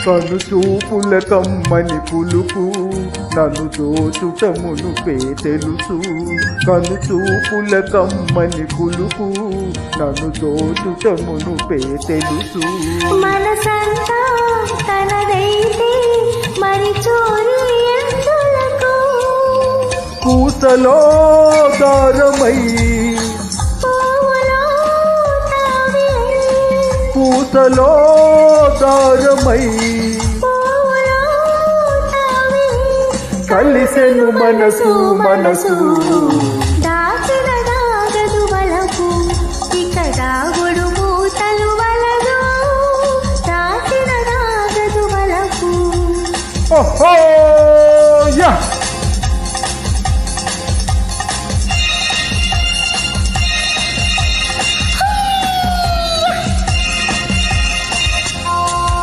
కను చూపుల కమ్మని పులుపు నన్ను దోచుటమును పే తెలుసు. కను చూపుల కమ్మని పులుపు నన్ను దోచుటమును పే తెలుసు. మనసంతా తనదైతే మరి చోరీ ఎందులకు? పూసలో దారమై పూసలో దారమై కలిసెను మనసు మనసు. దాచిన దాగదు వలపు ఇక దాగుడు మూతలు వలదు. దాచిన దాగదు వలపు. ఓహో యా